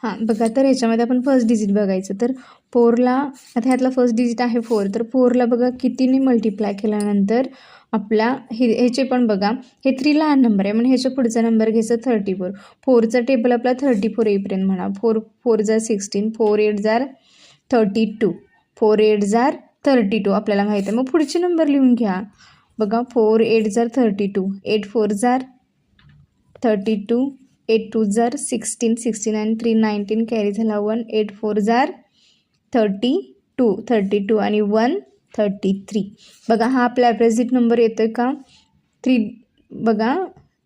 हां बघा, तर ह्याच्यामध्ये आपण फर्स्ट डिजिट बघायचं. तर 4ला आता ह्यातला फर्स्ट डिजिट आहे 4, तर 4ला बघा कितीने मल्टिप्लाय केल्यानंतर आपल्या ह्याचे पण बघा, हे 3 लहान नंबर आहे म्हणून ह्याच्या पुढचा नंबर घ्यायचा 34. 4चा टेबल आपला 34 येईपर्यंत म्हणा. 4 4 जार 16, 4 8 जार 32, 4 8 जार 32 आपल्याला माहीत आहे. मग पुढचे नंबर लिहून घ्या. बघा 4 8 जार 32, 8 4 जार 32, 8 2 जार 16, 16 आणि 3 19 कॅरी झाला 1, 8 4 जार 32, 32 आणि 1 33. बघा हा आपला ॲप्रेझिट नंबर येतो आहे का? 3 बघा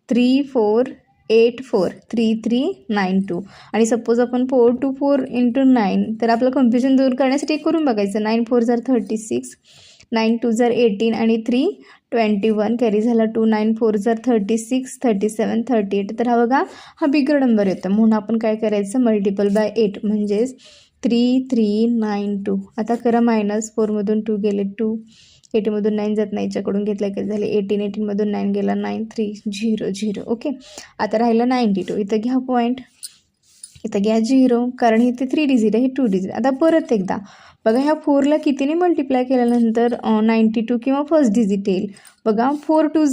3 4 8 4 3 3 9 2. आणि सपोज आपण 4 2 4 इंटू 9, तर आपलं कन्फ्युजन दूर करण्यासाठी एक करून बघायचं. 9 4 जार 36, 9 2 जार 18 आणि 3 21 कॅरी झाला 2, 9 4 जार 36, 37 38. तर हा बघा हा बिगर नंबर येतो म्हणून आपण काय करायचं, मल्टिपल बाय 8 म्हणजेच 3 3 9 2. आता करा मायनस. 4मधून 2 गेले 2, 8मधून 9 जात नाही, याच्याकडून घेतला काय झाले 18, 18मधून 9 गेला 9, 3 0 0. ओके, आता राहिलं 92. इथं घ्या पॉईंट, इथं घ्या 0, कारण इथे 3 डिजिट आहे, हे 2 डिजिट. आता परत एकदा बघा, ह्या 4ला कितीने मल्टिप्लाय केल्यानंतर 92 किंवा फर्स्ट डिजिट येईल. बघा 4 2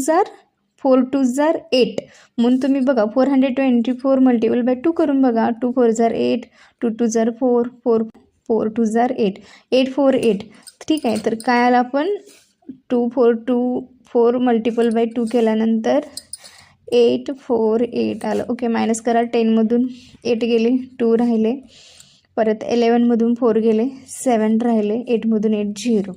जार 8, म्हणून तुम्ही बघा 424 मल्टिपल बाय 2 करून बघा. 2 4 जार 8, 2 2 जार 4, 4 4 2 जार 8, 8 4 8. ठीक आहे, तर काय आलं आपण 2 4 2 4 मल्टिपल बाय 2 केल्यानंतर 8 4 8 आलं. ओके, मायनस करा. 10मधून 8 गेले, 2 राहिले. परत 11मधून 4 गेले, 7 राहिले. 8मधून 8 0.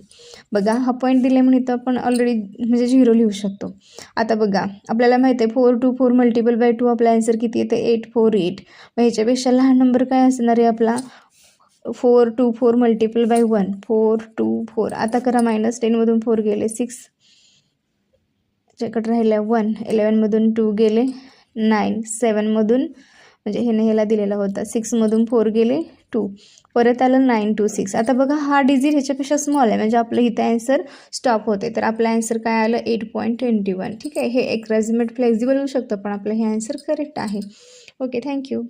बघा हा पॉईंट दिले म्हणून इथं आपण ऑलरेडी म्हणजे 0 लिहू शकतो. आता बघा आपल्याला माहीत आहे 4 2 4 मल्टिपल बाय 2 आपला आन्सर किती येते 8 4 8. मग ह्याच्यापेक्षा लहान नंबर काय असणार आहे आपला 4 2 4 मल्टिपल बाय 1, 4 2 4. आता करा मायनस. 10मधून 4 गेले 6, च्याकडे राहिल्या 1, 11मधून 2 गेले 9, 7मधून म्हणजे ह्याने ह्याला दिलेला होता 6मधून 4 गेले 2, परत आलं 9 2 6. आता बघा हा डिजिट ह्याच्यापेक्षा स्मॉल आहे म्हणजे आपलं इथं ॲन्सर स्टॉप होते. तर आपलं ॲन्सर काय आलं 8.21. ठीक आहे, हे ॲप्रॉक्सिमेट फ्लेक्झिबल होऊ शकतं पण आपलं हे ॲन्सर करेक्ट आहे. Okay, thank you.